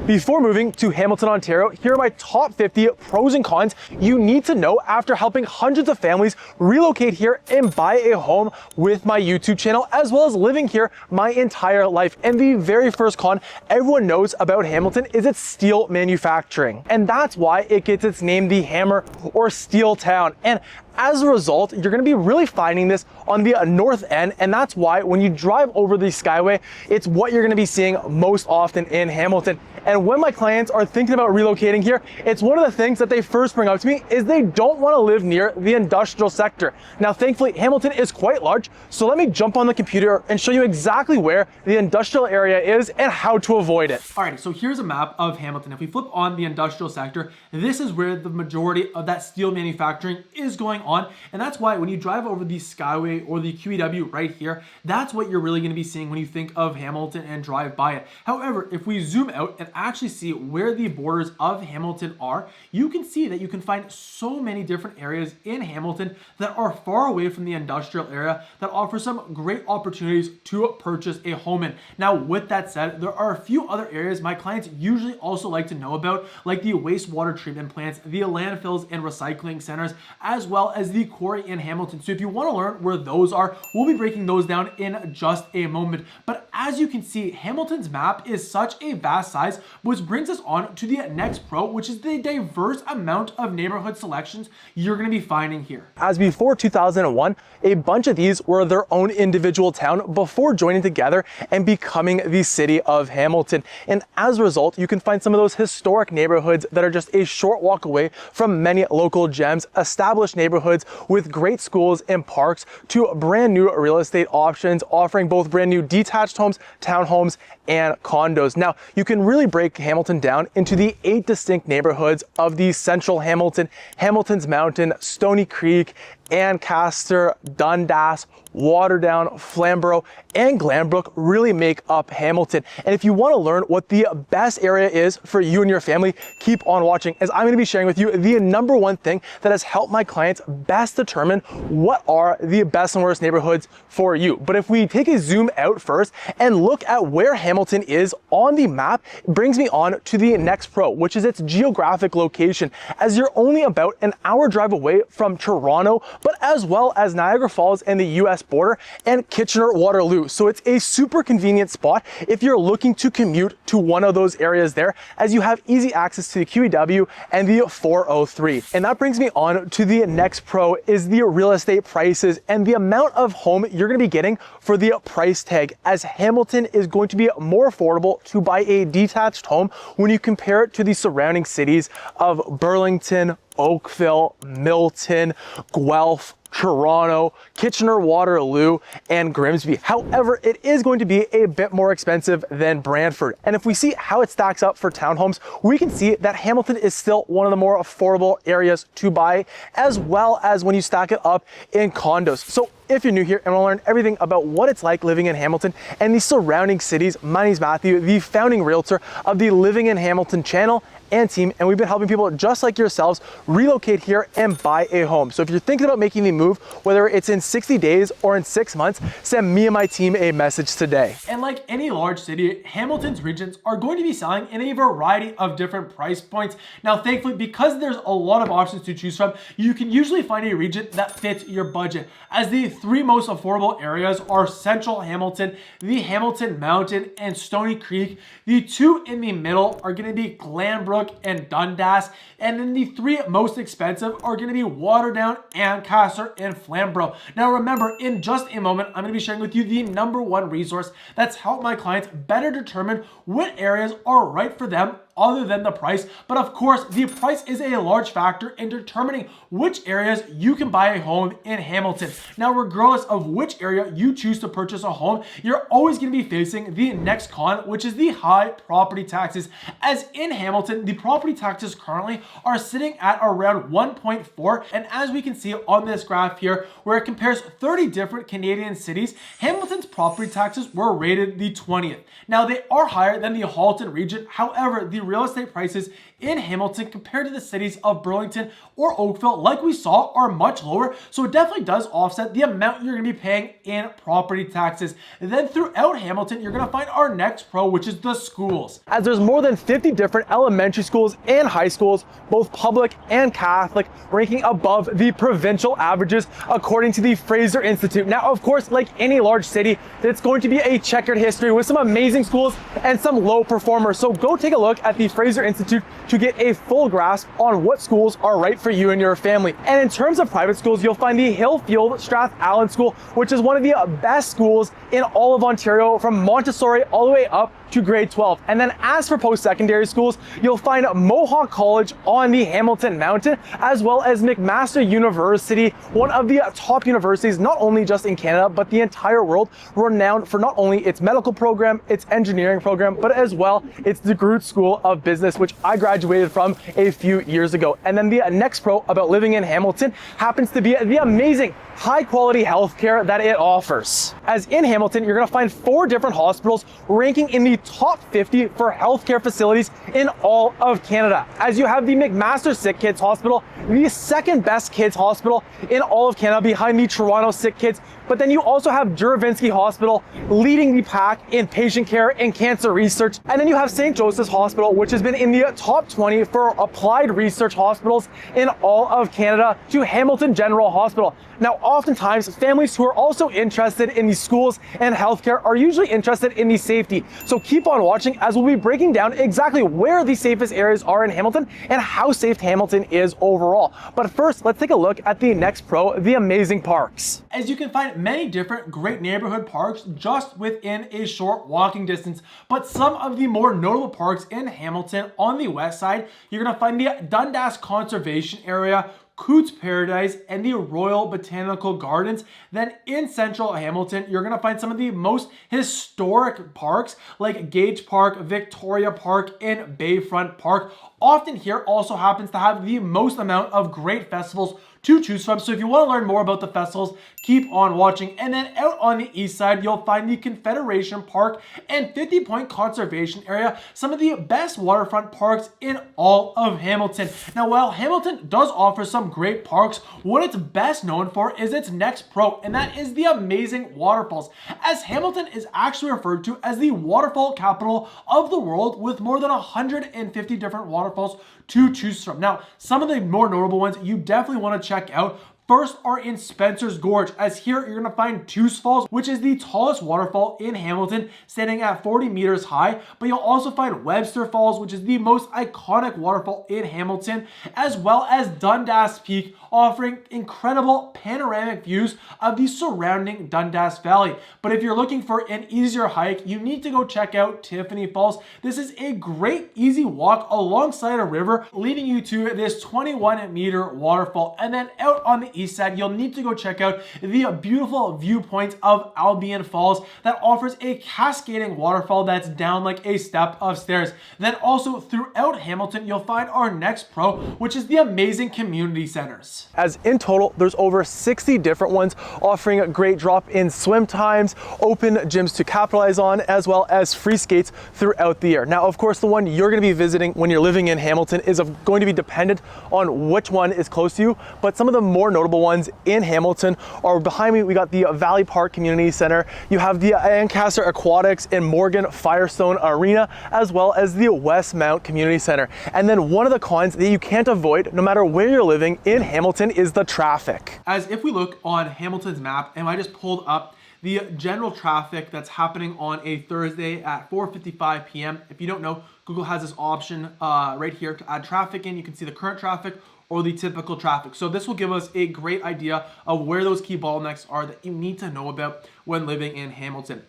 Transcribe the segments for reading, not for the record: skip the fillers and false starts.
Before moving to Hamilton, Ontario, here are my top 50 pros and cons you need to know after helping hundreds of families relocate here and buy a home with my YouTube channel, as well as living here my entire life. And the very first con everyone knows about Hamilton is its steel manufacturing. And that's why it gets its name, the Hammer or Steel Town. And as a result, you're going to be really finding this on the north end, and that's why when you drive over the Skyway, it's what you're going to be seeing most often in Hamilton. And when my clients are thinking about relocating here, it's one of the things that they first bring up to me is they don't want to live near the industrial sector. Now, thankfully, Hamilton is quite large, so let me jump on the computer and show you exactly where the industrial area is and how to avoid it. All right, so here's a map of Hamilton. If we flip on the industrial sector, this is where the majority of that steel manufacturing is going on, and that's why when you drive over the Skyway or the QEW right here, that's what you're really going to be seeing when you think of Hamilton and drive by it. However, if we zoom out and actually see where the borders of Hamilton are, you can see that you can find so many different areas in Hamilton that are far away from the industrial area that offer some great opportunities to purchase a home in. Now, with that said, there are a few other areas my clients usually also like to know about, like the wastewater treatment plants, the landfills and recycling centers, as well as the quarry in Hamilton. So if you want to learn where those are, we'll be breaking those down in just a moment. But as you can see, Hamilton's map is such a vast size, which brings us on to the next pro, which is the diverse amount of neighborhood selections you're going to be finding here. As before 2001, a bunch of these were their own individual town before joining together and becoming the city of Hamilton. And as a result, you can find some of those historic neighborhoods that are just a short walk away from many local gems, established neighborhoods with great schools and parks, to brand new real estate options offering both brand new detached homes, townhomes, and condos. Now, you can really break Hamilton down into the 8 distinct neighborhoods of the central Hamilton, Hamilton's Mountain, Stony Creek, Ancaster, Dundas, Waterdown, Flamborough, and Glanbrook really make up Hamilton. And if you want to learn what the best area is for you and your family, keep on watching, as I'm going to be sharing with you the number one thing that has helped my clients best determine what are the best and worst neighborhoods for you. But if we take a zoom out first and look at where Hamilton is on the map, it brings me on to the next pro, which is its geographic location, as you're only about an hour drive away from Toronto, but as well as Niagara Falls and the US border and Kitchener-Waterloo. So it's a super convenient spot if you're looking to commute to one of those areas there, as you have easy access to the QEW and the 403. And that brings me on to the next pro, is the real estate prices and the amount of home you're going to be getting for the price tag, as Hamilton is going to be more affordable to buy a detached home when you compare it to the surrounding cities of Burlington, Oakville, Milton, Guelph, Toronto, Kitchener-Waterloo, and Grimsby. However, it is going to be a bit more expensive than Brantford. And if we see how it stacks up for townhomes, we can see that Hamilton is still one of the more affordable areas to buy, as well as when you stack it up in condos. So if you're new here and want to learn everything about what it's like living in Hamilton and the surrounding cities, my name is Matthew, the founding realtor of the Living in Hamilton channel and team, and we've been helping people just like yourselves relocate here and buy a home. So if you're thinking about making the move, whether it's in 60 days or in 6 months, send me and my team a message today. And like any large city, Hamilton's regions are going to be selling in a variety of different price points. Now, thankfully, because there's a lot of options to choose from, you can usually find a region that fits your budget, as the 3 most affordable areas are Central Hamilton, the Hamilton Mountain, and Stony Creek. The 2 in the middle are going to be Glanbrook and Dundas, and then the 3 most expensive are going to be Waterdown, Ancaster, and Flamborough. Now remember, in just a moment, I'm going to be sharing with you the number one resource that's helped my clients better determine what areas are right for them other than the price. But of course, the price is a large factor in determining which areas you can buy a home in Hamilton. Now, regardless of which area you choose to purchase a home, you're always going to be facing the next con, which is the high property taxes. As in Hamilton, the property taxes currently are sitting at around 1.4. And as we can see on this graph here, where it compares 30 different Canadian cities, Hamilton's property taxes were rated the 20th. Now, they are higher than the Halton region. However, the real estate prices in Hamilton compared to the cities of Burlington or Oakville, like we saw, are much lower. So it definitely does offset the amount amount you're gonna be paying in property taxes. And then throughout Hamilton, you're gonna find our next pro, which is the schools. As there's more than 50 different elementary schools and high schools, both public and Catholic, ranking above the provincial averages according to the Fraser Institute. Now, of course, like any large city, it's going to be a checkered history with some amazing schools and some low performers. So go take a look at the Fraser Institute to get a full grasp on what schools are right for you and your family. And in terms of private schools, you'll find the Hillfield Strathallan School, which is one of the best schools in all of Ontario, from Montessori all the way up to grade 12. And then as for post-secondary schools, you'll find Mohawk College on the Hamilton Mountain, as well as McMaster University, one of the top universities, not only just in Canada, but the entire world, renowned for not only its medical program, its engineering program, but as well its DeGroote School of Business, which I graduated from a few years ago. And then the next pro about living in Hamilton happens to be the amazing high quality healthcare that it offers. As in Hamilton, you're gonna find 4 different hospitals ranking in the top 50 for healthcare facilities in all of Canada. As you have the McMaster Sick Kids Hospital, the second best kids hospital in all of Canada behind the Toronto Sick Kids. But then you also have Juravinski Hospital leading the pack in patient care and cancer research. And then you have St. Joseph's Hospital, which has been in the top 20 for applied research hospitals in all of Canada, to Hamilton General Hospital. Now, oftentimes, families who are also interested in the schools and healthcare are usually interested in the safety. So keep on watching as we'll be breaking down exactly where the safest areas are in Hamilton and how safe Hamilton is overall. But first, let's take a look at the next pro, the amazing parks. As you can find many different great neighborhood parks just within a short walking distance, but some of the more notable parks in Hamilton on the west side, you're gonna find the Dundas Conservation Area, Coots Paradise, and the Royal Botanical Gardens. Then in central Hamilton, you're gonna find some of the most historic parks like Gage Park, Victoria Park, and Bayfront Park. Often here also happens to have the most amount of great festivals to choose from. So if you want to learn more about the festivals, keep on watching. And then out on the east side, you'll find the Confederation Park and 50 Point Conservation Area, some of the best waterfront parks in all of Hamilton. Now, while Hamilton does offer some great parks, what it's best known for is its next pro, and that is the amazing waterfalls, as Hamilton is actually referred to as the waterfall capital of the world, with more than 150 different waterfalls to choose from. Now, some of the more notable ones you definitely want to check out first are in Spencer's Gorge, as here you're gonna find Toos Falls, which is the tallest waterfall in Hamilton, standing at 40 meters high. But you'll also find Webster Falls, which is the most iconic waterfall in Hamilton, as well as Dundas Peak, offering incredible panoramic views of the surrounding Dundas Valley. But if you're looking for an easier hike, you need to go check out Tiffany Falls. This is a great easy walk alongside a river, leading you to this 21-meter waterfall. And then out on the east side, you'll need to go check out the beautiful viewpoint of Albion Falls that offers a cascading waterfall that's down like a step of stairs. Then also throughout Hamilton, you'll find our next pro, which is the amazing community centers. As in total, there's over 60 different ones offering a great drop-in swim times, open gyms to capitalize on, as well as free skates throughout the year. Now, of course, the one you're going to be visiting when you're living in Hamilton is going to be dependent on which one is close to you, but some of the more notable ones in Hamilton are behind me. We got the Valley Park Community Center, you have the Ancaster Aquatics and Morgan Firestone Arena, as well as the Westmount Community Center. And then one of the cons that you can't avoid, no matter where you're living in Hamilton, is the traffic. As if we look on Hamilton's map, and I just pulled up the general traffic that's happening on a Thursday at 4:55 p.m. If you don't know, Google has this option right here to add traffic in. You can see the current traffic or the typical traffic. So this will give us a great idea of where those key bottlenecks are that you need to know about when living in Hamilton.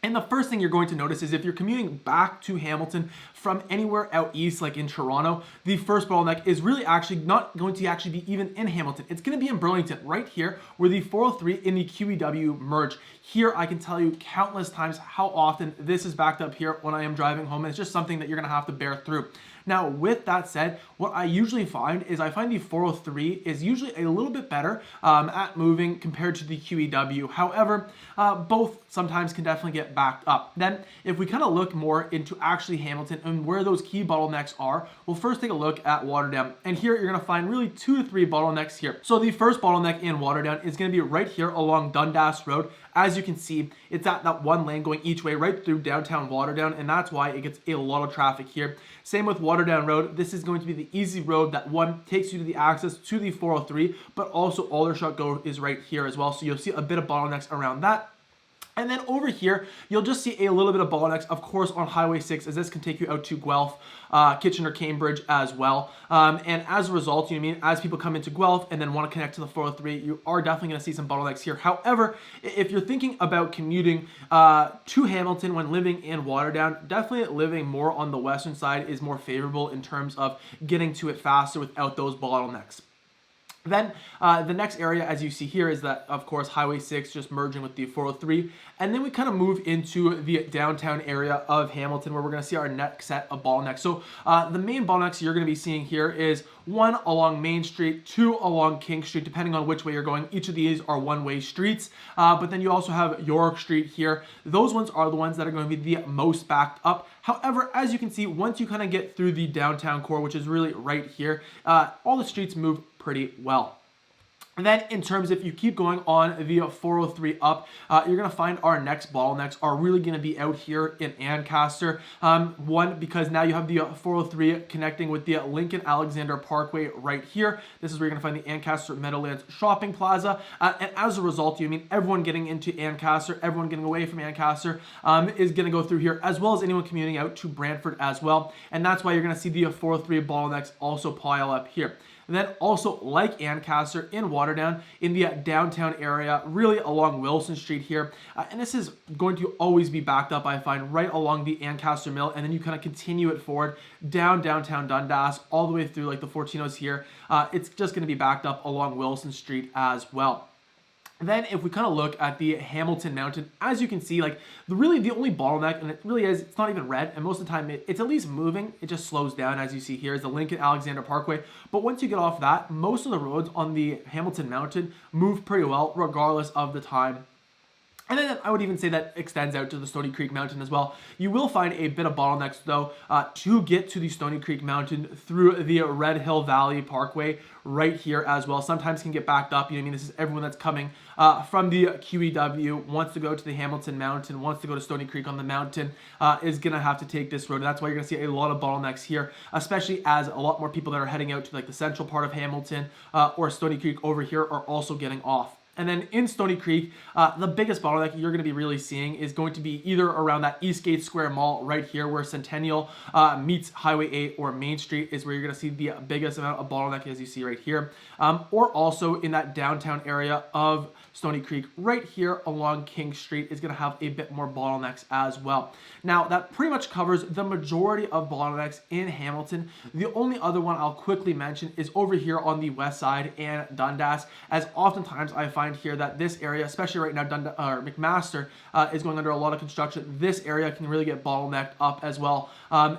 And the first thing you're going to notice is if you're commuting back to Hamilton from anywhere out east, like in Toronto, the first bottleneck is really actually not going to actually be even in Hamilton. It's going to be in Burlington, right here, where the 403 and the QEW merge. Here, I can tell you countless times how often this is backed up here when I am driving home, and it's just something that you're going to have to bear through. Now, with that said, what I usually find is I find the 403 is usually a little bit better at moving compared to the QEW. However, both sometimes can definitely get get backed up. Then if we kind of look more into actually Hamilton and where those key bottlenecks are, we'll first take a look at Waterdown. And here you're going to find really 2 to 3 bottlenecks here. So the first bottleneck in Waterdown is going to be right here along Dundas Road. As you can see, it's at that one lane going each way right through downtown Waterdown, and that's why it gets a lot of traffic here. Same with Waterdown Road. This is going to be the easy road that one takes you to the access to the 403, but also Aldershot Go is right here as well. So you'll see a bit of bottlenecks around that. And then over here, you'll just see a little bit of bottlenecks, of course, on Highway 6, as this can take you out to Guelph, Kitchener, Cambridge as well. And as a result, you know what I mean, as people come into Guelph and then want to connect to the 403, you are definitely going to see some bottlenecks here. However, if you're thinking about commuting to Hamilton when living in Waterdown, definitely living more on the western side is more favorable in terms of getting to it faster without those bottlenecks. Then the next area, as you see here, is that, of course, Highway 6 just merging with the 403. And then we kind of move into the downtown area of Hamilton, where we're going to see our next set of bottlenecks. So the main bottlenecks you're going to be seeing here is 1 along Main Street, 2 along King Street, depending on which way you're going. Each of these are one-way streets. But then you also have York Street here. Those ones are the ones that are going to be the most backed up. However, as you can see, once you kind of get through the downtown core, which is really right here, all the streets move pretty well. And then in terms of if you keep going on the 403 up, you're going to find our next bottlenecks are really going to be out here in Ancaster. One, because now you have the 403 connecting with the Lincoln Alexander Parkway right here. This is where you're going to find the Ancaster Meadowlands Shopping Plaza. And as a result, you mean everyone getting into Ancaster, everyone getting away from Ancaster is going to go through here, as well as anyone commuting out to Brantford as well. And that's why you're going to see the 403 bottlenecks also pile up here. And then also, like Ancaster, in Waterdown, in the downtown area, really along Wilson Street here. And this is going to always be backed up, I find, right along the Ancaster Mill. And then you kind of continue it forward down downtown Dundas, all the way through like the Fortinos here. It's just going to be backed up along Wilson Street as well. Then if we kind of look at the Hamilton Mountain, as you can see, like really the only bottleneck, and it really is, it's not even red, and most of the time it's at least moving, it just slows down, as you see here, is the Lincoln Alexander Parkway. But once you get off that, most of the roads on the Hamilton Mountain move pretty well, regardless of the time. And then I would even say that extends out to the Stony Creek Mountain as well. You will find a bit of bottlenecks, though, to get to the Stony Creek Mountain through the Red Hill Valley Parkway right here as well. Sometimes can get backed up. You know what I mean? This is everyone that's coming from the QEW, wants to go to the Hamilton Mountain, wants to go to Stony Creek on the mountain, is going to have to take this road. And that's why you're going to see a lot of bottlenecks here, especially as a lot more people that are heading out to like the central part of Hamilton or Stony Creek over here are also getting off. And then in Stony Creek, the biggest bottleneck you're going to be really seeing is going to be either around that Eastgate Square Mall right here where Centennial meets Highway 8 or Main Street is where you're going to see the biggest amount of bottleneck, as you see right here. Or also in that downtown area of Stony Creek right here along King Street is going to have a bit more bottlenecks as well. Now, that pretty much covers the majority of bottlenecks in Hamilton. The only other one I'll quickly mention is over here on the west side and Dundas, as oftentimes I find here that this area, especially right now, McMaster is going under a lot of construction. This area can really get bottlenecked up as well.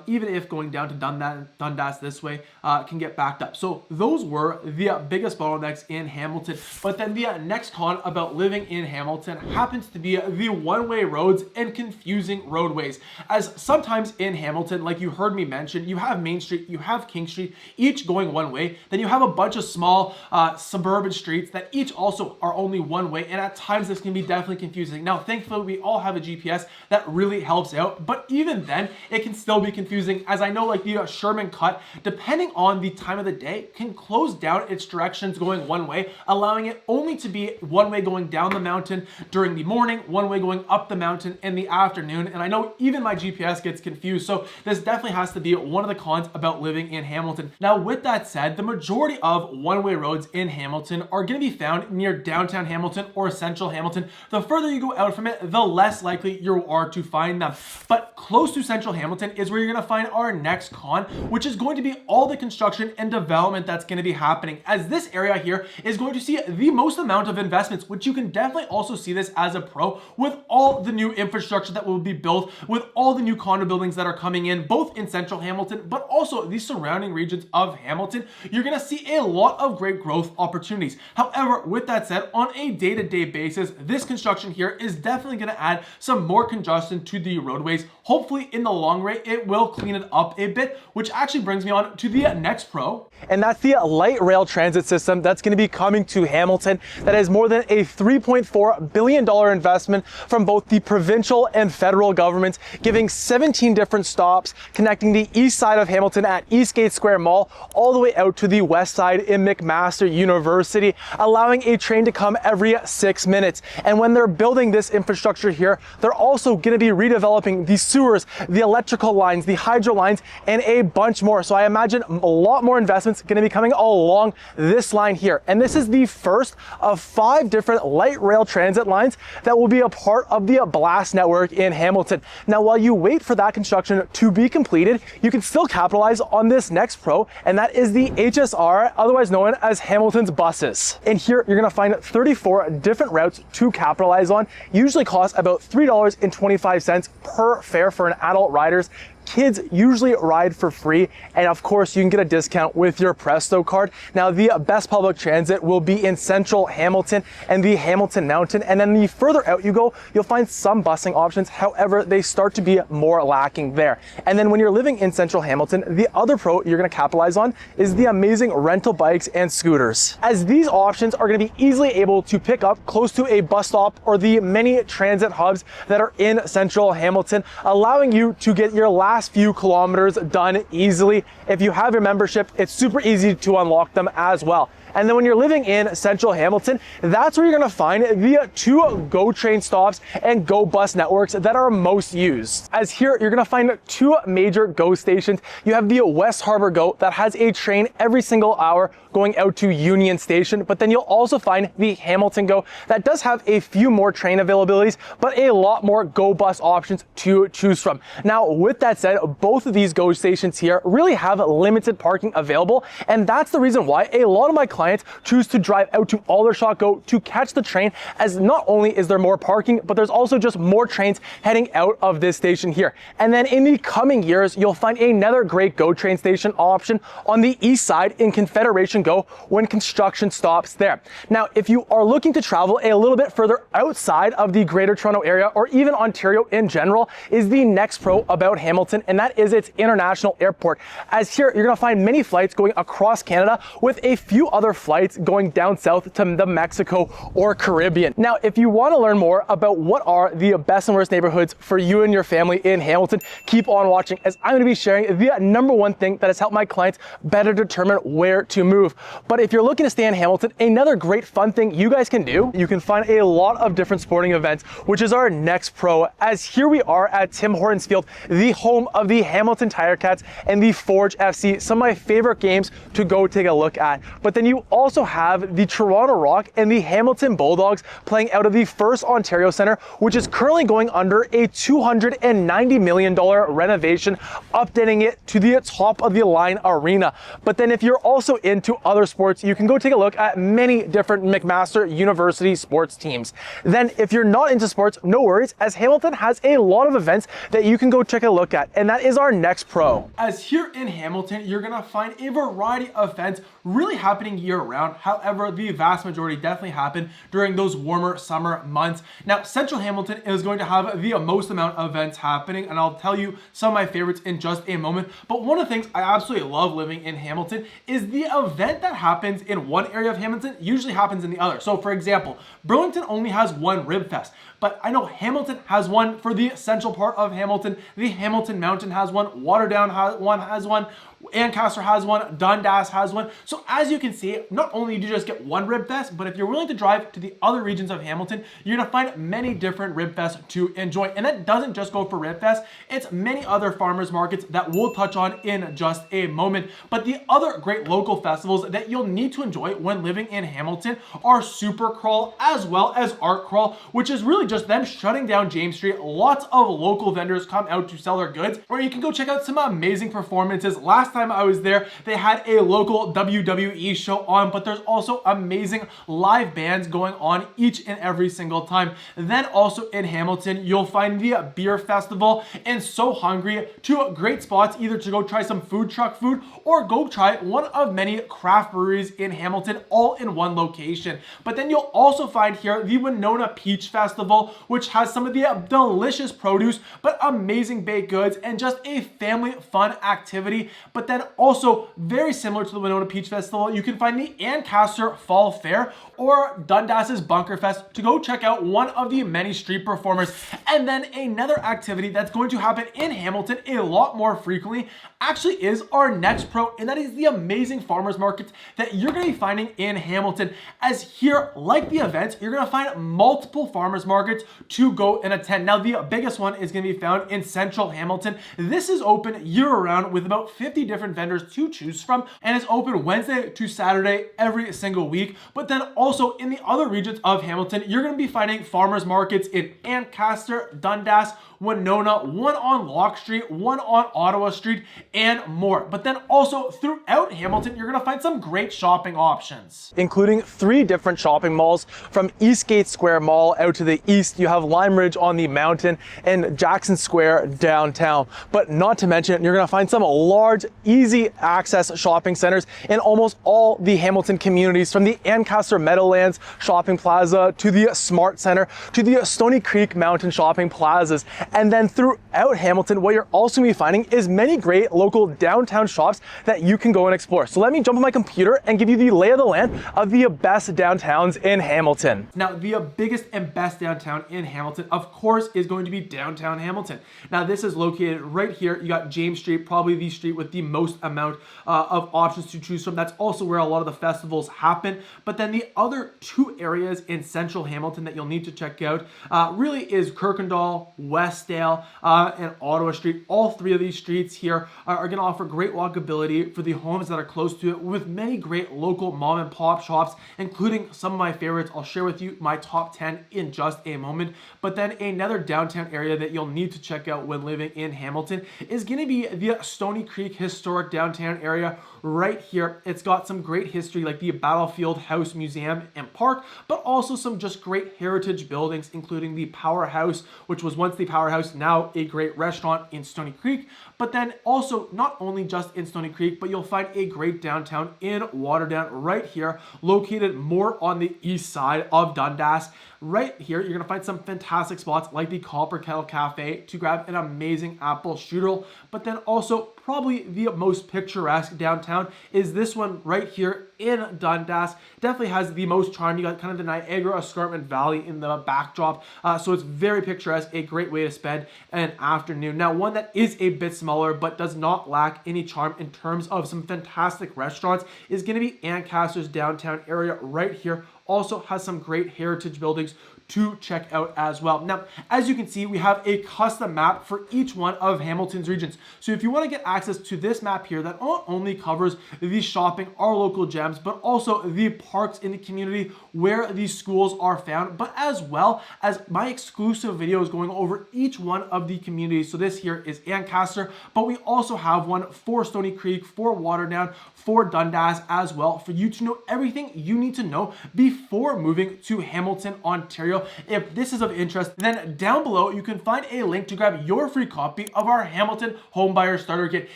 Even if going down to Dundas this way can get backed up. So those were the biggest bottlenecks in Hamilton. But then the next con about living in Hamilton happens to be the one-way roads and confusing roadways. As sometimes in Hamilton, like you heard me mention, you have Main Street, you have King Street, each going one way. Then you have a bunch of small suburban streets that each also are only one way. And at times this can be definitely confusing. Now, thankfully, we all have a GPS that really helps out. But even then, it can still be confusing, as I know like the Sherman Cut, depending on the time of the day, can close down its directions going one way, allowing it only to be one way going down the mountain during the morning, one way going up the mountain in the afternoon. And I know even my GPS gets confused. So this definitely has to be one of the cons about living in Hamilton. Now, with that said, the majority of one-way roads in Hamilton are going to be found near downtown Hamilton or central Hamilton. The further you go out from it, the less likely you are to find them. But close to central Hamilton is where you're going to find our next con, which is going to be all the construction and development that's going to be happening, as this area here is going to see the most amount of investments, which you can definitely also see this as a pro with all the new infrastructure that will be built, with all the new condo buildings that are coming in, both in central Hamilton, but also the surrounding regions of Hamilton. You're going to see a lot of great growth opportunities. However, with that said, that on a day-to-day basis, this construction here is definitely going to add some more congestion to the roadways. Hopefully in the long run, it will clean it up a bit, which actually brings me on to the next pro. And that's the light rail transit system that's going to be coming to Hamilton. That is more than a $3.4 billion investment from both the provincial and federal governments, giving 17 different stops connecting the east side of Hamilton at Eastgate Square Mall all the way out to the west side in McMaster University, allowing a train to come every 6 minutes. And when they're building this infrastructure here, they're also going to be redeveloping the sewers, the electrical lines, the hydro lines, and a bunch more. So I imagine a lot more investments going to be coming along this line here. And this is the first of 5 different light rail transit lines that will be a part of the Blast network in Hamilton. Now, while you wait for that construction to be completed, you can still capitalize on this next pro, and that is the HSR, otherwise known as Hamilton's buses. And here you're going to find 34 different routes to capitalize on. Usually cost about $3.25 per fare for an adult riders. Kids usually ride for free, and of course you can get a discount with your Presto card. Now, the best public transit will be in central Hamilton and the Hamilton Mountain, and then the further out you go, you'll find some busing options. However, they start to be more lacking there. And then when you're living in central Hamilton, the other pro you're going to capitalize on is the amazing rental bikes and scooters, as these options are going to be easily able to pick up close to a bus stop or the many transit hubs that are in central Hamilton, allowing you to get your last few kilometers done easily. If you have your membership, it's super easy to unlock them as well. And then when you're living in central Hamilton, that's where you're going to find the 2 GO train stops and GO bus networks that are most used. As here, you're going to find 2 major GO stations. You have the West Harbor GO that has a train every single hour going out to Union Station, but then you'll also find the Hamilton GO that does have a few more train availabilities, but a lot more GO bus options to choose from. Now, with that said, both of these GO stations here really have limited parking available, and that's the reason why a lot of my clients choose to drive out to Aldershot GO to catch the train, as not only is there more parking, but there's also just more trains heading out of this station here. And then in the coming years, you'll find another great GO train station option on the east side in Confederation GO when construction stops there. Now, if you are looking to travel a little bit further outside of the Greater Toronto Area or even Ontario in general, is the next pro about Hamilton, and that is its international airport. As here, you're going to find many flights going across Canada with a few other flights going down south to the Mexico or Caribbean. Now, if you want to learn more about what are the best and worst neighborhoods for you and your family in Hamilton, keep on watching, as I'm going to be sharing the #1 thing that has helped my clients better determine where to move. But if you're looking to stay in Hamilton, another great fun thing you guys can do, you can find a lot of different sporting events, which is our next pro, as here we are at Tim Hortons Field, the home of the Hamilton Tiger Cats and the Forge FC, some of my favorite games to go take a look at. But then you also have the Toronto Rock and the Hamilton Bulldogs playing out of the First Ontario Centre, which is currently going under a $290 million renovation, updating it to the top of the line arena. But then if you're also into other sports, you can go take a look at many different McMaster University sports teams. Then if you're not into sports, no worries, as Hamilton has a lot of events that you can go take a look at, and that is our next pro. As here in Hamilton, you're gonna find a variety of events really happening year-round. However, the vast majority definitely happen during those warmer summer months. Now, Central Hamilton is going to have the most amount of events happening, and I'll tell you some of my favorites in just a moment. But one of the things I absolutely love living in Hamilton is the event that happens in one area of Hamilton usually happens in the other. So for example, Burlington only has one Rib Fest, but I know Hamilton has one for the central part of Hamilton. The Hamilton Mountain has one, Waterdown has one, Ancaster has one, Dundas has one. So as you can see, not only do you just get one Rib Fest, but if you're willing to drive to the other regions of Hamilton, you're gonna find many different Rib Fests to enjoy. And that doesn't just go for Rib Fest, it's many other farmers markets that we'll touch on in just a moment. But the other great local festivals that you'll need to enjoy when living in Hamilton are Super Crawl as well as Art Crawl, which is really just them shutting down James Street. Lots of local vendors come out to sell their goods, or you can go check out some amazing performances. Last time I was there, they had a local WWE show on, but there's also amazing live bands going on each and every single time. Then also in Hamilton, you'll find the beer festival and So Hungry, two great spots either to go try some food truck food or go try one of many craft breweries in Hamilton, all in one location. But then you'll also find here the Winona Peach Festival, which has some of the delicious produce, but amazing baked goods and just a family fun activity. But then also very similar to the Winona Peach Festival, you can find the Ancaster Fall Fair or Dundas's Bunker Fest to go check out one of the many street performers. And then another activity that's going to happen in Hamilton a lot more frequently actually is our next pro, and that is the amazing farmers markets that you're going to be finding in Hamilton. As here, like the events, you're going to find multiple farmers markets to go and attend. Now, the biggest one is going to be found in central Hamilton. This is open year-round with about 50 different vendors to choose from, and is open Wednesday to Saturday every single week. But then also in the other regions of Hamilton, you're going to be finding farmers markets in Ancaster, Dundas, Winona, one on Locke Street, one on Ottawa Street, and more. But then also throughout Hamilton, you're gonna find some great shopping options, including 3 different shopping malls. From Eastgate Square Mall out to the east, you have Lime Ridge on the mountain and Jackson Square downtown. But not to mention, you're gonna find some large, easy access shopping centers in almost all the Hamilton communities, from the Ancaster Meadowlands Shopping Plaza to the Smart Center to the Stony Creek Mountain Shopping Plazas. And then throughout Hamilton, what you're also going to be finding is many great local downtown shops that you can go and explore. So let me jump on my computer and give you the lay of the land of the best downtowns in Hamilton. Now, the biggest and best downtown in Hamilton, of course, is going to be downtown Hamilton. Now, this is located right here. You got James Street, probably the street with the most amount of options to choose from. That's also where a lot of the festivals happen. But then the other 2 areas in central Hamilton that you'll need to check out really is Kirkendall, Westdale, and Ottawa Street. All 3 of these streets here are going to offer great walkability for the homes that are close to it, with many great local mom and pop shops, including some of my favorites. I'll share with you my top 10 in just a moment. But then another downtown area that you'll need to check out when living in Hamilton is going to be the Stony Creek Historic Downtown area right here. It's got some great history like the Battlefield House Museum and Park, but also some just great heritage buildings, including the Powerhouse, which was once the Powerhouse, now a great restaurant in Stony Creek. But then also not only just in Stony Creek, but you'll find a great downtown in Waterdown right here, located more on the east side of Dundas. Right here, you're going to find some fantastic spots like the Copper Kettle Cafe to grab an amazing apple strudel. But then also probably the most picturesque downtown is this one right here in Dundas. Definitely has the most charm. You got kind of the Niagara Escarpment Valley in the backdrop. So it's very picturesque, a great way to spend an afternoon. Now, one that is a bit smaller but does not lack any charm in terms of some fantastic restaurants is going to be Ancaster's downtown area right here. Also has some great heritage buildings to check out as well. Now, as you can see, we have a custom map for each one of Hamilton's regions. So if you want to get access to this map here, that not only covers the shopping, our local gems, but also the parks in the community where these schools are found, but as well as my exclusive videos going over each one of the communities. So this here is Ancaster, but we also have one for Stony Creek, for Waterdown, for Dundas as well, for you to know everything you need to know before moving to Hamilton, Ontario. If this is of interest, then down below you can find a link to grab your free copy of our Hamilton Homebuyer Starter Kit.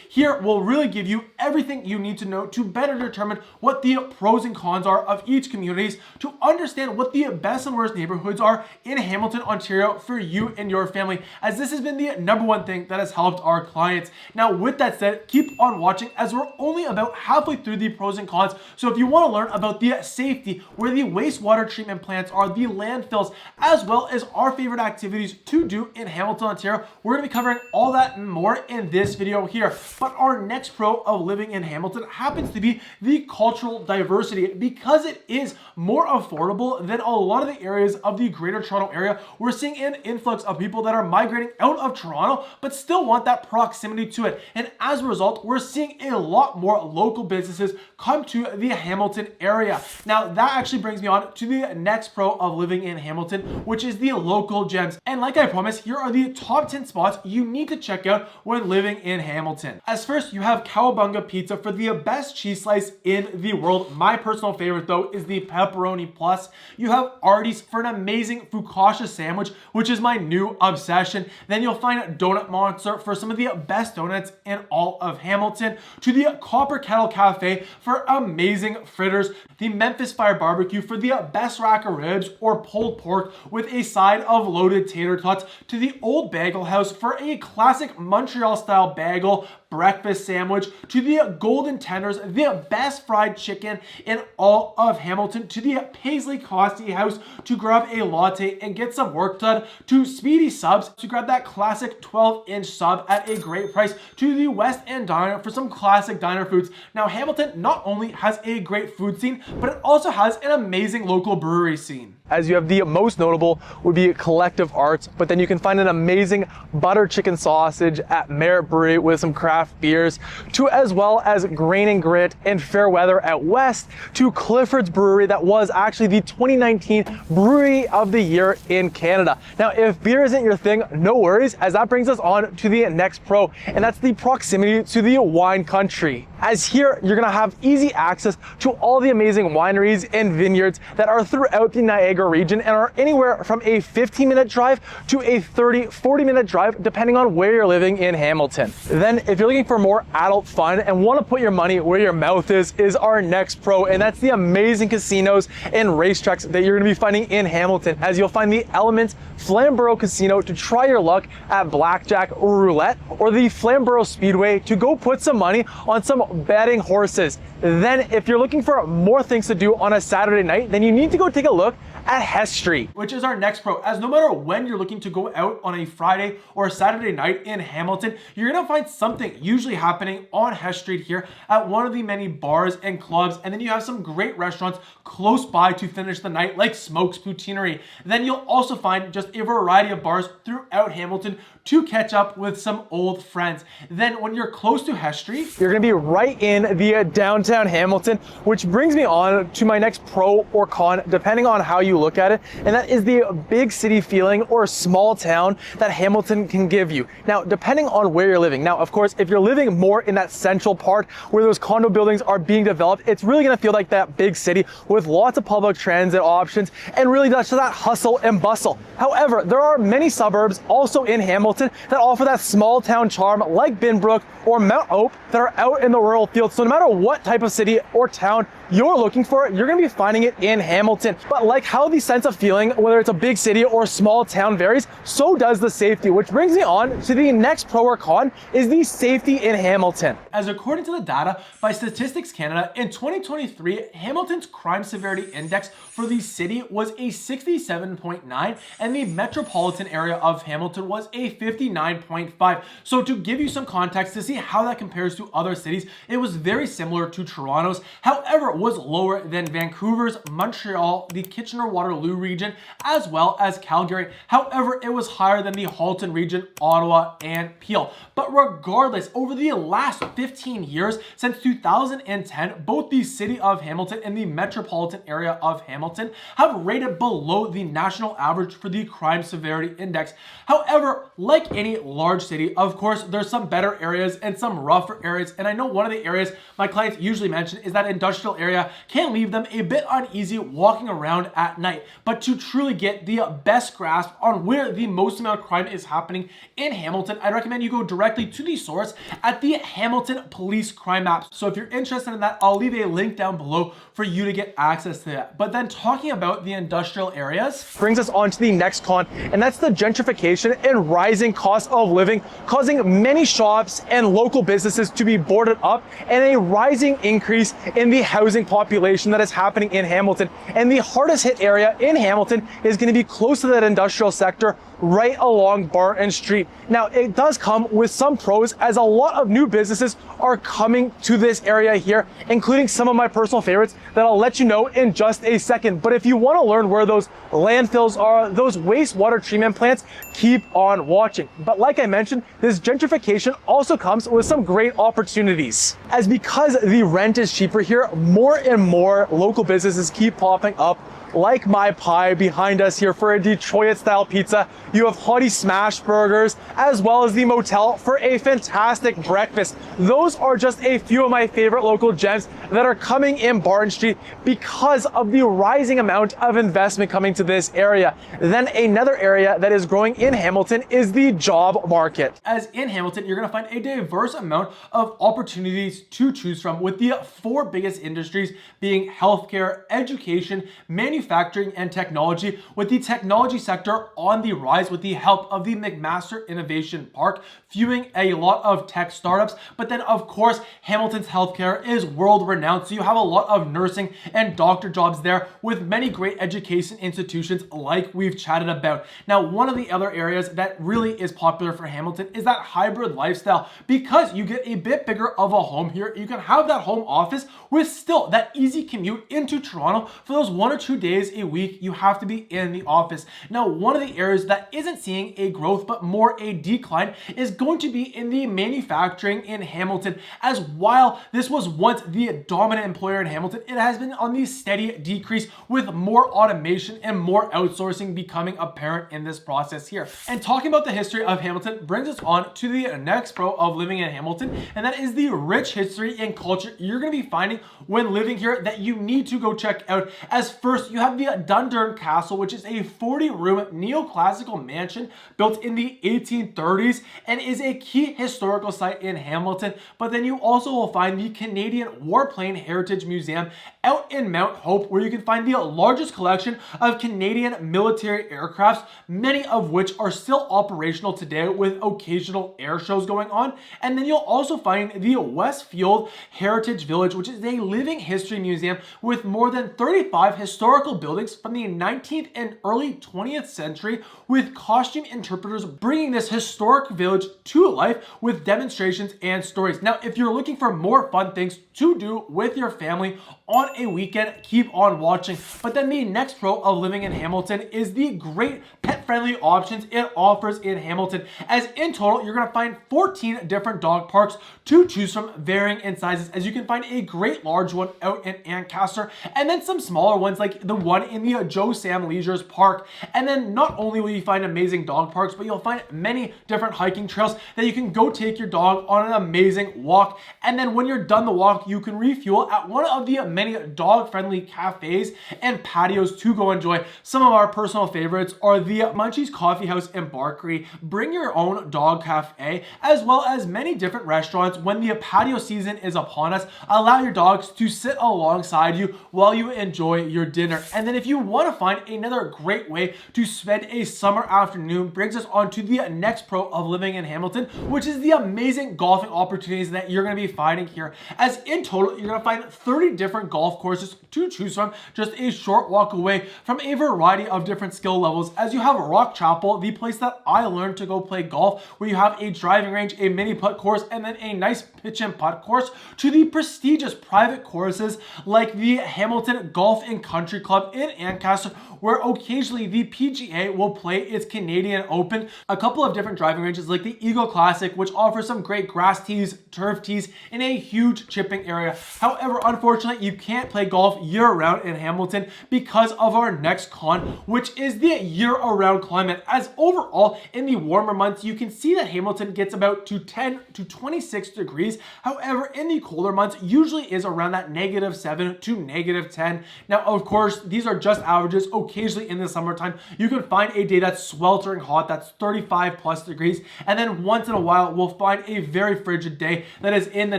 Here we'll really give you everything you need to know to better determine what the pros and cons are of each community, to understand what the best and worst neighborhoods are in Hamilton, Ontario for you and your family, as this has been the #1 thing that has helped our clients. Now, with that said, keep on watching as we're only about halfway through the pros and cons. So if you want to learn about the safety, where the wastewater treatment plants are, the landfills, as well as our favorite activities to do in Hamilton, Ontario, we're going to be covering all that and more in this video here. But our next pro of living in Hamilton happens to be the cultural diversity, because it is more affordable than a lot of the areas of the Greater Toronto Area. We're seeing an influx of people that are migrating out of Toronto but still want that proximity to it, and as a result we're seeing a lot more local businesses come to the Hamilton area. Now that actually brings me on to the next pro of living in Hamilton, Hamilton, which is the local gems. And like I promised, here are the top 10 spots you need to check out when living in Hamilton. As first, you have Cowabunga Pizza for the best cheese slice in the world. My personal favorite though is the pepperoni plus. You have Artie's for an amazing focaccia sandwich, which is my new obsession. Then you'll find Donut Monster for some of the best donuts in all of Hamilton, to the Copper Kettle Cafe for amazing fritters, the Memphis Fire Barbecue for the best rack of ribs or pulled pork with a side of loaded tater tots, to the Old Bagel House for a classic Montreal style bagel breakfast sandwich, to the Golden Tenders, the best fried chicken in all of Hamilton, to the Paisley Costi House to grab a latte and get some work done, to Speedy Subs to grab that classic 12-inch sub at a great price, to the West End Diner for some classic diner foods. Now, Hamilton not only has a great food scene, but it also has an amazing local brewery scene. As you have the most notable would be Collective Arts, but then you can find an amazing butter chicken sausage at Merit Brewery with some craft beers, to as well as Grain and Grit and Fairweather at West, to Clifford's Brewery that was actually the 2019 Brewery of the Year in Canada. Now, if beer isn't your thing, no worries, as that brings us on to the next pro, and that's the proximity to the wine country. As here, you're gonna have easy access to all the amazing wineries and vineyards that are throughout the Niagara region and are anywhere from a 15-minute drive to a 40-minute drive, depending on where you're living in Hamilton. Then, if you're looking for more adult fun and want to put your money where your mouth is our next pro, and that's the amazing casinos and racetracks that you're gonna be finding in Hamilton, as you'll find the Elements Flamborough Casino to try your luck at blackjack or roulette, or the Flamborough Speedway to go put some money on some betting horses. Then if you're looking for more things to do on a Saturday night, then you need to go take a look at Hess Street, which is our next pro, as no matter when you're looking to go out on a Friday or a Saturday night in Hamilton, you're gonna find something usually happening on Hess Street here at one of the many bars and clubs, and then you have some great restaurants close by to finish the night, like Smoke's Poutineery. Then you'll also find just a variety of bars throughout Hamilton to catch up with some old friends. Then when you're close to Hess Street, you're gonna be right in the downtown Hamilton, which brings me on to my next pro or con, depending on how you look at it, and that is the big city feeling or small town that Hamilton can give you. Now, depending on where you're living. Now, of course, if you're living more in that central part where those condo buildings are being developed, it's really gonna feel like that big city with lots of public transit options and really that's that hustle and bustle. However, there are many suburbs also in Hamilton that offer that small town charm, like Binbrook or Mount Hope, that are out in the rural fields. So no matter what type of city or town you're looking for, you're gonna be finding it in Hamilton. But like how the sense of feeling, whether it's a big city or a small town varies, so does the safety, which brings me on to the next pro or con, is the safety in Hamilton. As according to the data by Statistics Canada, in 2023, Hamilton's crime severity index for the city was a 67.9 and the metropolitan area of Hamilton was a 59.5. So to give you some context to see how that compares to other cities, it was very similar to Toronto's. However, was lower than Vancouver's, Montreal, the Kitchener-Waterloo region, as well as Calgary. However, it was higher than the Halton region, Ottawa, and Peel. But regardless, over the last 15 years, since 2010, both the city of Hamilton and the metropolitan area of Hamilton have rated below the national average for the crime severity index. However, like any large city, of course, there's some better areas and some rougher areas. And I know one of the areas my clients usually mention is that industrial area can leave them a bit uneasy walking around at night. But to truly get the best grasp on where the most amount of crime is happening in Hamilton, I'd recommend you go directly to the source at the Hamilton Police Crime Map. So if you're interested in that, I'll leave a link down below for you to get access to that. But then talking about the industrial areas brings us on to the next con, and that's the gentrification and rising cost of living, causing many shops and local businesses to be boarded up, and a rising increase in the housing population that is happening in Hamilton. And the hardest hit area in Hamilton is going to be close to that industrial sector, right along Barton Street. Now, it does come with some pros, as a lot of new businesses are coming to this area here, including some of my personal favorites that I'll let you know in just a second. But if you want to learn where those landfills are, those wastewater treatment plants, keep on watching. But like I mentioned, this gentrification also comes with some great opportunities, as because the rent is cheaper here, more and more local businesses keep popping up like my pie behind us here for a Detroit style pizza. You have Hottie Smash Burgers, as well as the Motel for a fantastic breakfast. Those are just a few of my favorite local gems that are coming in Barton Street because of the rising amount of investment coming to this area. Then another area that is growing in Hamilton is the job market. As in Hamilton, you're gonna find a diverse amount of opportunities to choose from, with the four biggest industries being healthcare, education, manufacturing, and technology, with the technology sector on the rise with the help of the McMaster Innovation Park, fueling a lot of tech startups. But then of course, Hamilton's healthcare is world renowned, so you have a lot of nursing and doctor jobs there, with many great education institutions like we've chatted about. Now, one of the other areas that really is popular for Hamilton is that hybrid lifestyle. Because you get a bit bigger of a home here, you can have that home office with still that easy commute into Toronto for those 1 or 2 days a week you have to be in the office. Now, one of the areas that isn't seeing a growth but more a decline is going to be in the manufacturing in Hamilton. As while this was once the dominant employer in Hamilton, it has been on the steady decrease, with more automation and more outsourcing becoming apparent in this process here. And talking about the history of Hamilton brings us on to the next pro of living in Hamilton, and that is the rich history and culture you're going to be finding when living here that you need to go check out. As first, you have the Dundurn Castle, which is a 40-room neoclassical mansion built in the 1830s and is a key historical site in Hamilton. But then you also will find the Canadian Warplane Heritage Museum out in Mount Hope, where you can find the largest collection of Canadian military aircrafts, many of which are still operational today with occasional air shows going on. And then you'll also find the Westfield Heritage Village, which is a living history museum with more than 35 historical buildings from the 19th and early 20th century, with costume interpreters bringing this historic village to life with demonstrations and stories. Now, if you're looking for more fun things to do with your family on a weekend, keep on watching. But then the next pro of living in Hamilton is the great pet-friendly options it offers in Hamilton. As in total, you're going to find 14 different dog parks to choose from, varying in sizes, as you can find a great large one out in Ancaster, and then some smaller ones like the one in the Joe Sam Leisure's Park. And then not only will you find amazing dog parks, but you'll find many different hiking trails that you can go take your dog on an amazing walk. And then when you're done the walk, you can refuel at one of the many dog-friendly cafes and patios to go enjoy. Some of our personal favorites are the Munchies Coffee House and Barkery, Bring Your Own Dog Cafe, as well as many different restaurants when the patio season is upon us. Allow your dogs to sit alongside you while you enjoy your dinner. And then if you want to find another great way to spend a summer afternoon, brings us on to the next pro of living in Hamilton, which is the amazing golfing opportunities that you're going to be finding here. As in total, you're going to find 30 different golf courses to choose from, just a short walk away from a variety of different skill levels. As you have Rock Chapel, the place that I learned to go play golf, where you have a driving range, a mini putt course, and then a nice pitch and putt course, to the prestigious private courses like the Hamilton Golf and Country Club in Ancaster, where occasionally the PGA will play its Canadian Open. A couple of different driving ranges like the Eagle Classic, which offers some great grass tees, turf tees, in a huge chipping area. However, unfortunately, you can't play golf year-round in Hamilton because of our next con, which is the year-around climate. As overall, in the warmer months, you can see that Hamilton gets about to 10 to 26 degrees. However, in the colder months, usually is around that -7 to -10. Now, of course, these are just averages. Occasionally in the summertime, you can find a day that's sweltering hot, that's 35 plus degrees. And then once in a while, we'll find a very frigid day that is in the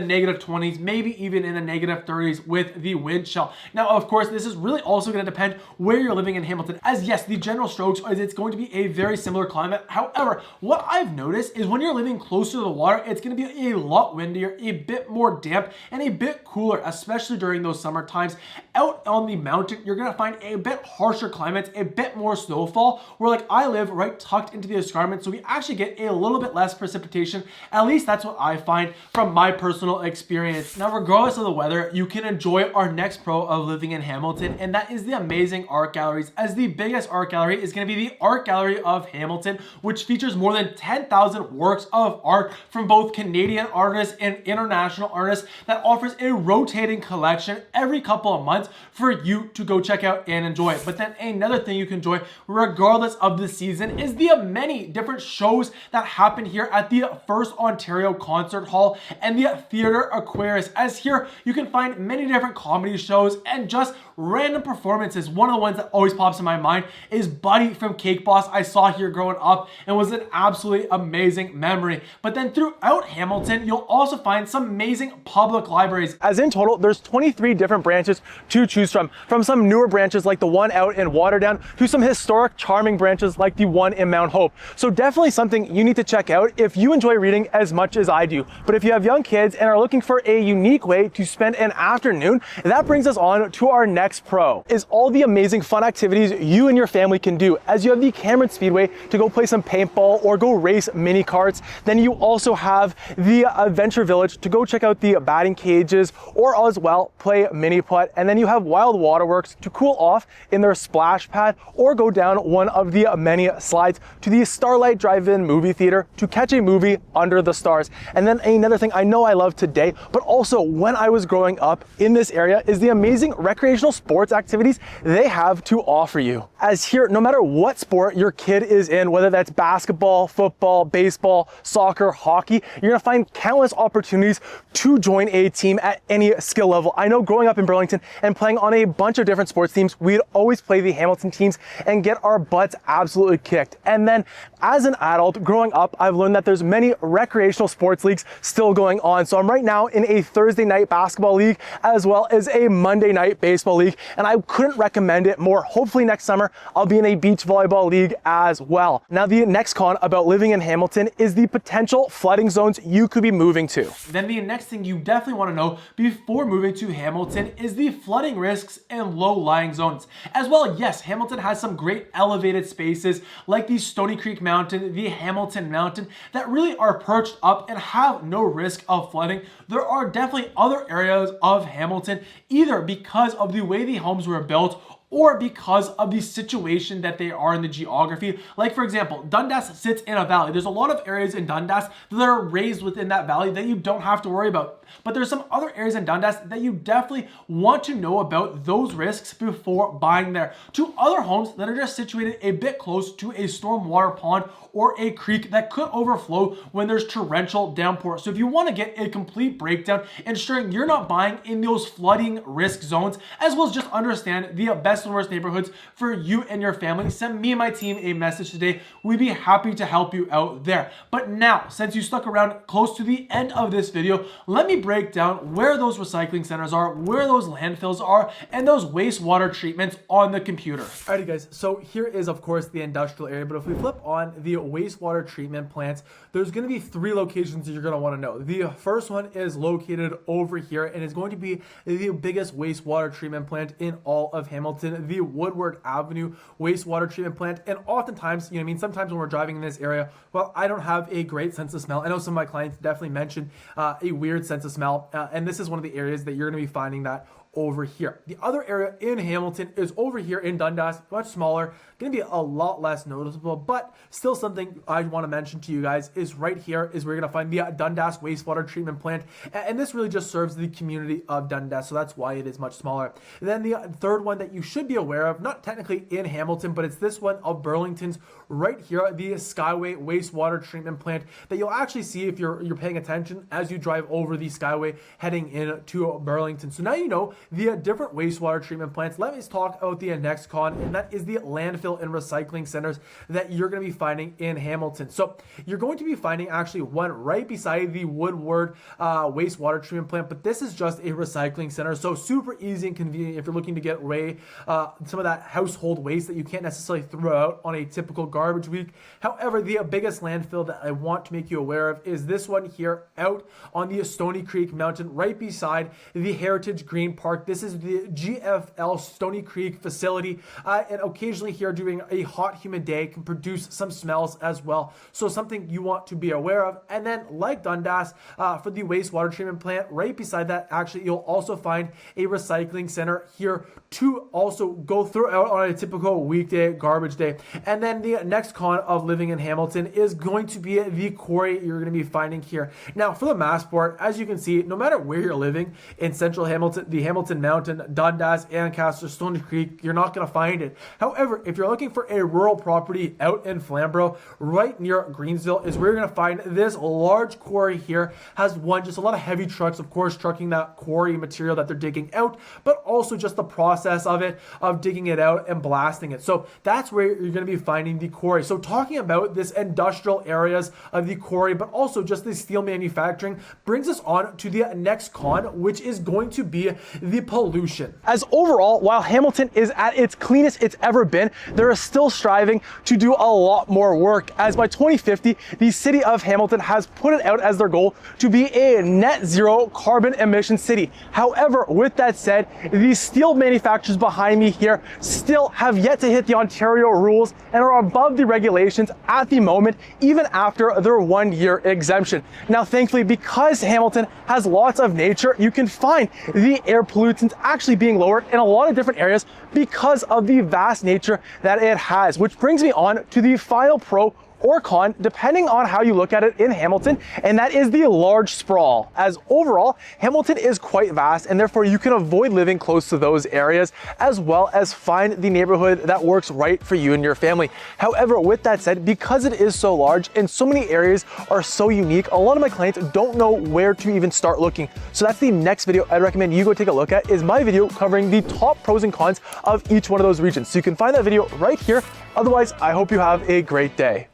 -20s, maybe even in the -30s with the wind chill. Now, of course, this is really also going to depend where you're living in Hamilton, as yes, the general strokes is it's going to be a very similar climate. However, what I've noticed is when you're living closer to the water, it's going to be a lot windier, a bit more damp, and a bit cooler, especially during those summer times. Out on the mountain, you're going to find a bit harsher climates, a bit more snowfall, where like I live right tucked into the escarpment, so we actually get a little bit less precipitation. At least that's what I find from my personal experience. Now, regardless of the weather, you can enjoy our next pro of living in Hamilton, and that is the amazing art galleries. As the biggest art gallery is going to be the Art Gallery of Hamilton, which features more than 10,000 works of art from both Canadian artists and international artists, that offers a rotating collection every couple of months for you to go check check out and enjoy. But then another thing you can enjoy regardless of the season is the many different shows that happen here at the First Ontario Concert Hall and the Theatre Aquarius, as here you can find many different comedy shows and just random performances. One of the ones that always pops in my mind is Buddy from Cake Boss. I saw here growing up and was an absolutely amazing memory. But then throughout Hamilton, you'll also find some amazing public libraries. As in total, there's 23 different branches to choose from some newer branches like the one out in Waterdown to some historic, charming branches like the one in Mount Hope. So definitely something you need to check out if you enjoy reading as much as I do. But if you have young kids and are looking for a unique way to spend an afternoon, that brings us on to our next pro, is all the amazing fun activities you and your family can do. As you have the Cameron Speedway to go play some paintball or go race mini karts, then you also have the Adventure Village to go check out the batting cages or as well play mini putt, and then you have Wild Waterworks to cool off in their splash pad or go down one of the many slides to the Starlight Drive-In movie theater to catch a movie under the stars. And then another thing I know I love today, but also when I was growing up in this area, is the amazing recreational sports activities they have to offer you. As here, no matter what sport your kid is in, whether that's basketball, football, baseball, soccer, hockey, you're gonna find countless opportunities to join a team at any skill level. I know growing up in Burlington and playing on a bunch of different sports teams, we'd always play the Hamilton teams and get our butts absolutely kicked. And then as an adult growing up, I've learned that there's many recreational sports leagues still going on. So I'm right now in a Thursday night basketball league as well as a Monday night baseball league, and I couldn't recommend it more. Hopefully next summer I'll be in a beach volleyball league as well. Now the next con about living in Hamilton is the potential flooding zones you could be moving to. Then the next thing you definitely want to know before moving to Hamilton is the flooding risks and low-lying zones. As well, yes, Hamilton has some great elevated spaces like the Stony Creek Mountain, the Hamilton Mountain, that really are perched up and have no risk of flooding. There are definitely other areas of Hamilton, either because of the way the homes were built or because of the situation that they are in the geography. Like for example, Dundas sits in a valley. There's a lot of areas in Dundas that are raised within that valley that you don't have to worry about. But there's some other areas in Dundas that you definitely want to know about those risks before buying there. To other homes that are just situated a bit close to a stormwater pond or a creek that could overflow when there's torrential downpour. So if you want to get a complete breakdown, ensuring you're not buying in those flooding risk zones, as well as just understand the best and worst neighborhoods for you and your family, send me and my team a message today. We'd be happy to help you out there. But now, since you stuck around close to the end of this video, let me break down where those recycling centers are, where those landfills are, and those wastewater treatments on the computer. Alrighty guys, so here is of course the industrial area, but if we flip on the wastewater treatment plants, there's going to be 3 locations that you're going to want to know. The first one is located over here and is going to be the biggest wastewater treatment plant in all of Hamilton, the Woodward Avenue wastewater treatment plant. And oftentimes, sometimes when we're driving in this area, well, I don't have a great sense of smell. I know some of my clients definitely mention a weird sense of smell, and this is one of the areas that you're going to be finding that over here. The other area in Hamilton is over here in Dundas, much smaller, going to be a lot less noticeable, but still something I want to mention to you guys is right here is where you're going to find the Dundas wastewater treatment plant, and this really just serves the community of Dundas, so that's why it is much smaller. And then the third one that you should be aware of, not technically in Hamilton, but it's this one of Burlington's right here, the Skyway wastewater treatment plant that you'll actually see if you're paying attention as you drive over the Skyway heading into Burlington. So now you know the different wastewater treatment plants. Let me talk about the next con, and that is the landfill and recycling centers that you're going to be finding in Hamilton. So you're going to be finding actually one right beside the Woodward wastewater treatment plant, but this is just a recycling center, so super easy and convenient if you're looking to get away some of that household waste that you can't necessarily throw out on a typical garbage week. However, the biggest landfill that I want to make you aware of is this one here out on the Stony Creek Mountain right beside the Heritage Green Park. This is the GFL Stony Creek facility, and occasionally here during a hot, humid day can produce some smells as well. So something you want to be aware of. And then like Dundas, for the wastewater treatment plant, right beside that, actually, you'll also find a recycling center here to also go throughout on a typical weekday garbage day. And then the next con of living in Hamilton is going to be the quarry you're going to be finding here. Now for the Massport, as you can can see, no matter where you're living in central Hamilton, the Hamilton Mountain, Dundas, Ancaster, Stony Creek, you're not going to find it. However, if you're looking for a rural property out in Flamborough, right near Greensville is where you're going to find this large quarry here. Has just a lot of heavy trucks, of course, trucking that quarry material that they're digging out, but also just the process of it, of digging it out and blasting it. So that's where you're going to be finding the quarry. So talking about this industrial areas of the quarry, but also just the steel manufacturing, brings us on to the next con, which is going to be the pollution. As overall, while Hamilton is at its cleanest it's ever been, there is still striving to do a lot more work, as by 2050, the city of Hamilton has put it out as their goal to be a net zero carbon emission city. However, with that said, the steel manufacturers behind me here still have yet to hit the Ontario rules and are above the regulations at the moment, even after their 1-year exemption. Now, thankfully, because Hamilton has lots of nature, you can find the air pollutants actually being lowered in a lot of different areas because of the vast nature that it has, which brings me on to the final pro or con, depending on how you look at it in Hamilton, and that is the large sprawl. As overall, Hamilton is quite vast, and therefore you can avoid living close to those areas, as well as find the neighborhood that works right for you and your family. However, with that said, because it is so large and so many areas are so unique, a lot of my clients don't know where to even start looking. So that's the next video I'd recommend you go take a look at, is my video covering the top pros and cons of each one of those regions. So you can find that video right here. Otherwise, I hope you have a great day.